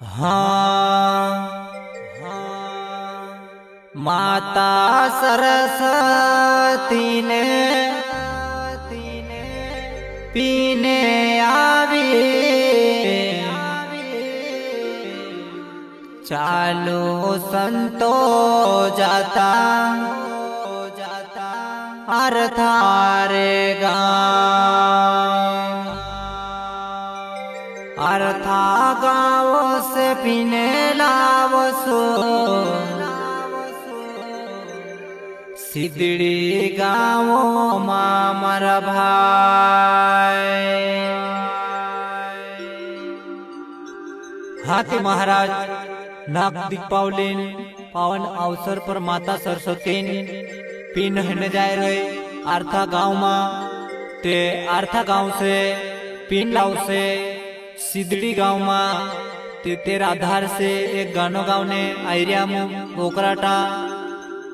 हाँ माता सरस्वती ने पीने आवी चालो संतो जाता अर्थारे गाँव अर्था गाँव से पीने लावसो सिद्धड़ी गाँव मामर भाई। हाथी महाराज नाग दिक्पावलीन पावन अवसर पर माता सरस्वती पीन है जाए रहे आर्था गाँव में ते आर्था गाँव से पीन लाव से सिद्धड़ी गाँव में ते तेर आधार से एक गानो गावने आयरिया में ओकराटा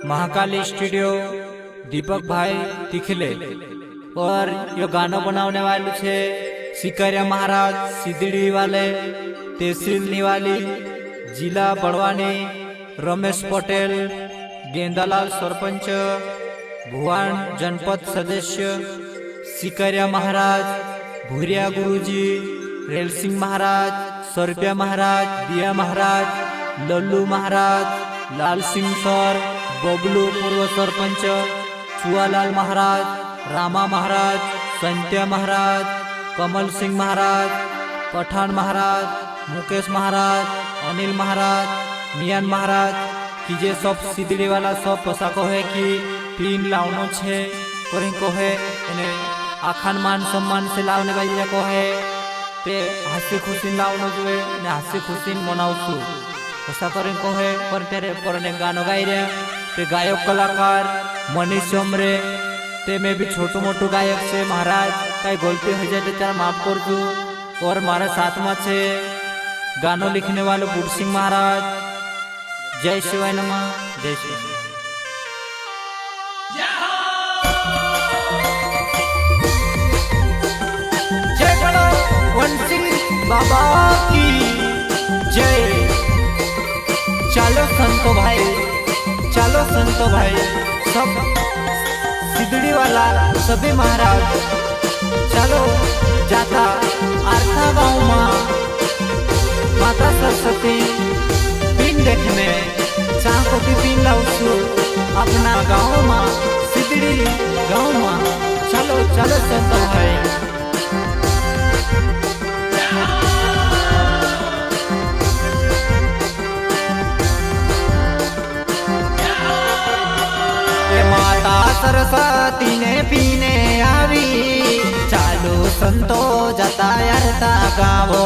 महाकाली स्टूडियो दीपक भाई तिखले और यो गानो बनाने वाले छे सिकरिया महाराज सिद्धड़ी वाले तहसील निवाली जिला बड़वानी रमेश पटेल गेंदालाल सरपंच भुवन जनपद सदस्य सिकरिया महाराज भूरिया गुरुजी रेल सिंह महाराज सरपिया महाराज दिया महाराज लल्लू महाराज लाल सिंह सर बबलू पूर्व सरपंच चुआलाल महाराज रामा महाराज संत्या महाराज कमल सिंह महाराज पठान महाराज मुकेश महाराज अनिल महाराज मियान महाराज की जे सब सिद्धड़ी वाला सब पोशाको है कि पीन लावनो छे कोरी को है एने आखान मान सम्मान से लावने वाली को है ते हसी खुशी लावनो जुए ने हसी खुशी मनावसु ऐसा करें को है पर तेरे परने गानो गाई रे ते गायक कलाकार मनीष चमरे ते में भी छोटू मोटू गायक से महाराज कई गलती हो जाए तो चार माफ कर दू। और हमारे साथ में छे गानो लिखने वाले बुढ़ सिंह महाराज। जय शिवाय नमः। जय शिवाय। जय बोलो वंशिंग बाबा की जय। चलो संतो भाई चलो संतो भाई सब सिद्धड़ी वाला सभी महाराज चलो जाता आर्था गाँव में माता सरस्वती पीन देखने चाकोटी पीन लाऊसु अपना गाँव में सिद्धड़ी गाँव में। चलो चलो संतो भाई। माता सरस्वती ने पीने आवी चालो संतो जाता अर्था गावो।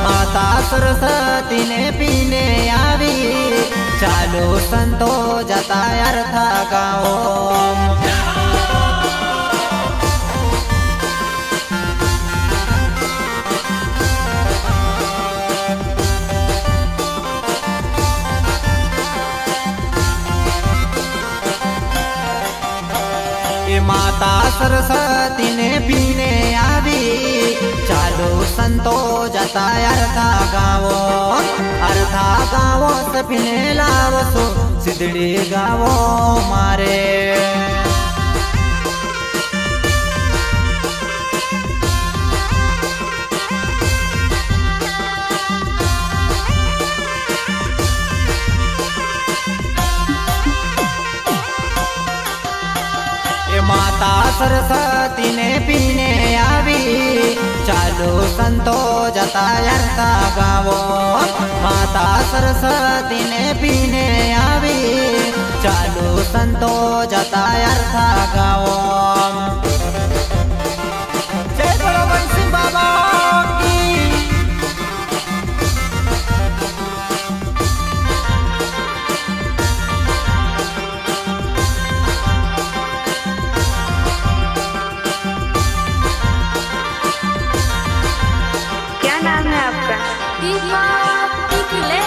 माता सरस्वती ने पीने आवी चालो संतो जाता अर्था गावो। माता सरस्वती ने पीने आवी चालो संतो जाता अर्था गावो। अर्था गावो से पीने लावसो सिद्धड़ी गावो मारे। माता सरस्वती ने पीने आवी चालो संतो जाता अर्था गावो। माता सरस्वती ने पीने आवी चालो संतो जाता अर्था गावो। जय बोलो वंशिंग बाबा की। नाम है आपका? दीपक तिखले।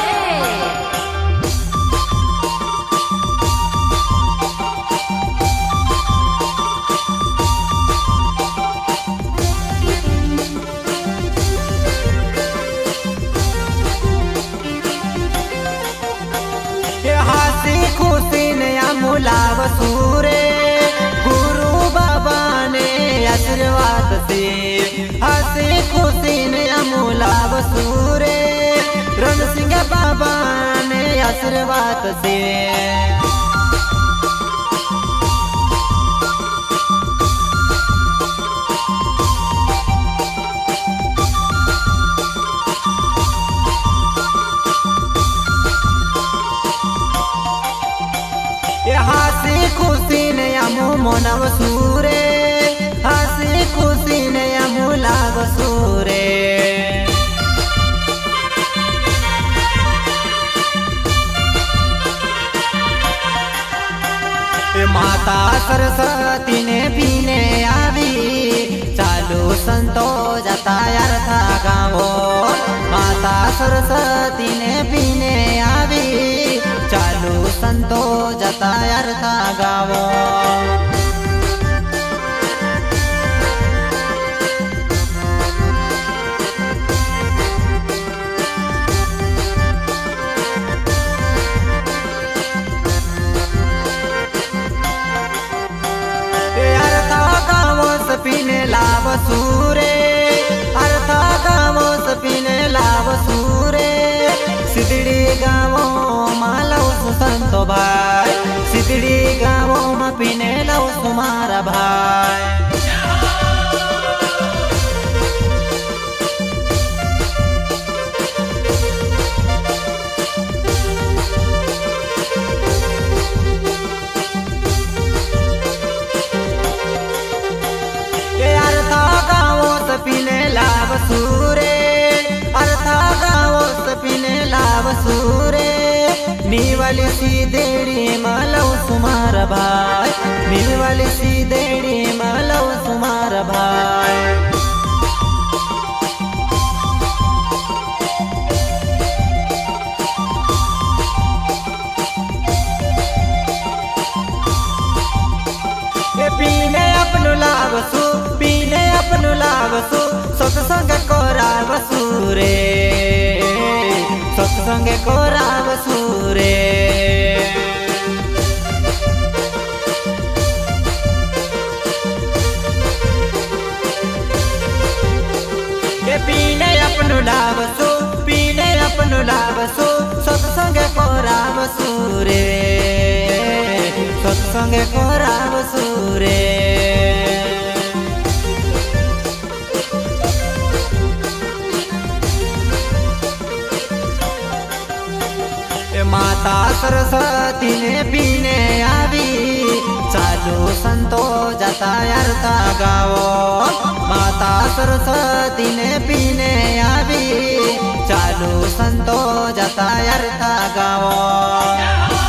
सूरे गुरु बाबा ने आशीर्वाद से हंसी खुशी ने अमूलाव सूरे रण सिंह बाबा ने आशीर्वाद से हसी खुशी ने अमू मोनव सूरे हसी खुशी ने अमू लाभ सूरे माता सरस्वती ने पीने आवी चालू संतो जाता अर्था गावो माता सरस्वती ने पीने आवी चालू संतो जाता अर्था गावो पीने लाभ सूरे अर्था गावो सपीने लाभ सूरे सिद्धड़ी गावो मालव सुसंतो भाई सिद्धड़ी गावो मा पीने लव सुमारा भाई पीने लाभ सूरे अर्था गावो सपीने लाभ सूरे नीवाली सी देड़ी मालव सुमार भाई नीवाली सी देड़ी मालव सुमार भाई पीने अपनु लाभ सु पीने अपनु लाभ सु सत्संग कोराव सूरे सत्संग कोराव सूरे पीने अपनु लाभ सु पीने अपनु लाभ सु सत्संग कोराव सूरे सत्संग कोराव सूरे माता सरस्वती ने पीने आवी चालू संतो जाता अर्था गावो माता सरस्वती ने पीने आवी चालू संतो जाता अर्था गावो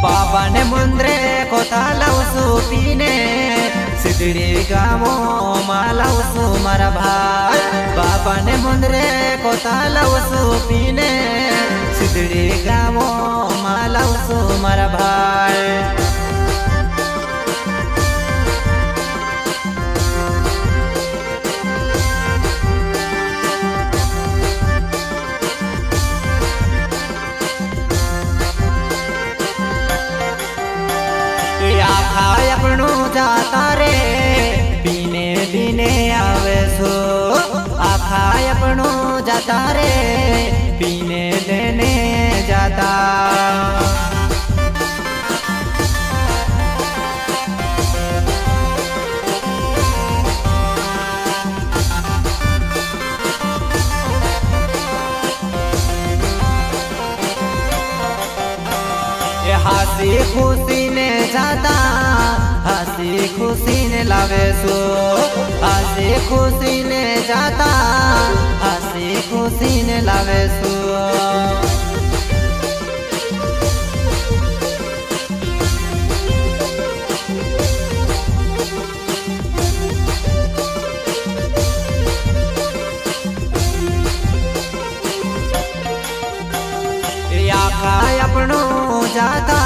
बाबा ने मुंद्रे कोथा लवसु पीने सिद्धड़ी गावो मालवसु मर भाई बाबा ने मुंद्रे कोथा लवसु पीने सिद्धड़ी गावो मालवसु मर भाई अपनू जाता रे पीने पीने आवे सो आखा अपनू जाता रे पीने लेने जाता हसी खुशी ने जाता हसी खुशी ने लावे सो हसी खुशी ने जाता हसी खुशी ने लावे सो એ આખા આપણું જાતા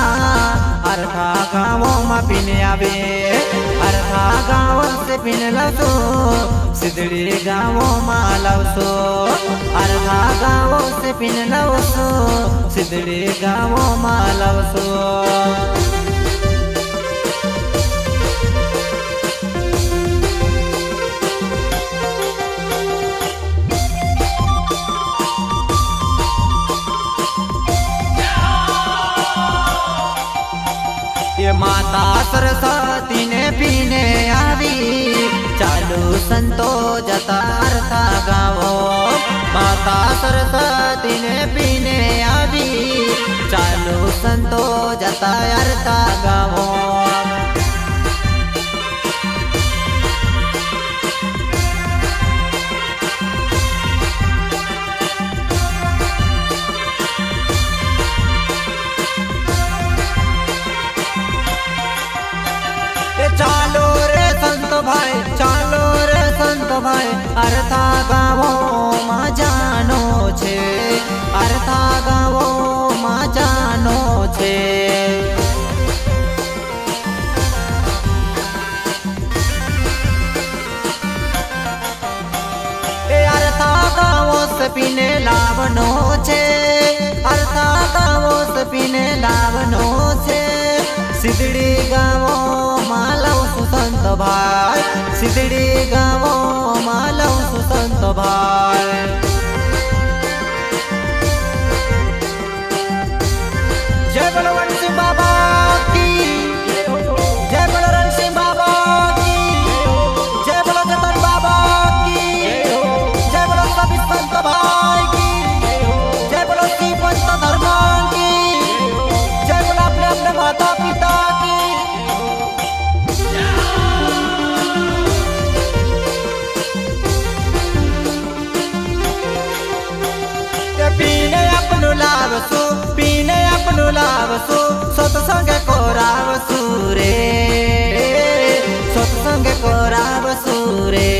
અર્થા ગામોમાં પીને આવે અર્થા ગામ સે પીને લાવશો સિદ્ધડી ગામોમાં લાવશો અર્થા ગામો સે પીને લાવશો સિદ્ધડી ગામોમાં લાવશો माता सरस्वती ने पीने आवी चालू संतो जता अर्था गावो माता सरस्वती ने पीने आवी चालू संतो जता अर्था गावो चालो रे संत भाई चालो रे संत भाई अर्था गावो मां जानो छे अर्था गावो मां जानो छे अर्था गावो से पीने लावनो छे अर्था गावो से पीने लावनो छे सिद्धड़ी गावो मालव सुसंत भाई सिद्धड़ी गावो मालव सुसंत भाई जय बोलो रणसिंह बाबा की जय बोलो रणसिंह बाबा की जय बोलो जतन बाबा की जय बोलो सभी संत भाई की जय बोलो शिव पंत धर्मान की जय बोलो अपने अपने माता पिता की पीने अपनु लावसु सत्संग को रावसु रे सत्संग को रावसु रे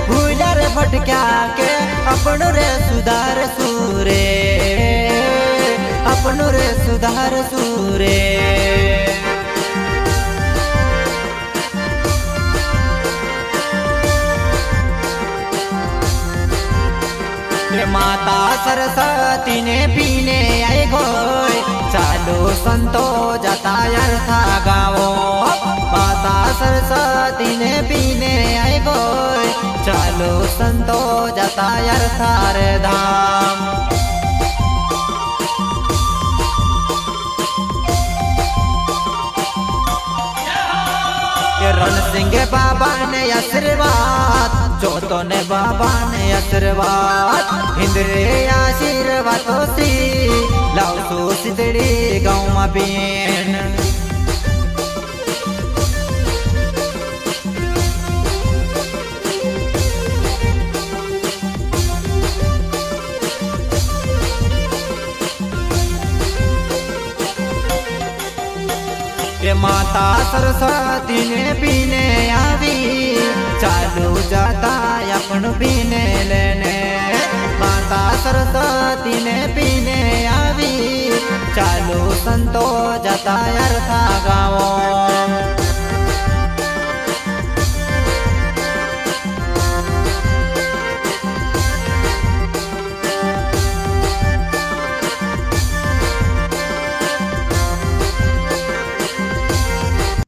भूलर भटक्या के अपनु रे सुधार सूरे अपनु रे सुधार सूरे माता सरस्वती ने पीने आई गोय चालो संतो जता अर्था गावो माता सरस्वती ने पीने आई गोय चालो संतो जता अर्था रे धाम रणसिंह बाबा ने आशीर्वाद जोतो ने बाबा ने आशीर्वाद इंद्रे आशीर्वाद सी लावसो सिद्धड़ी गाँव में बेन माता सरस्वती ने पीने आवी चालू जाता अपन पीने लेने माता सरस्वती ने पीने आवी चालू संतो जाता अर्था गावो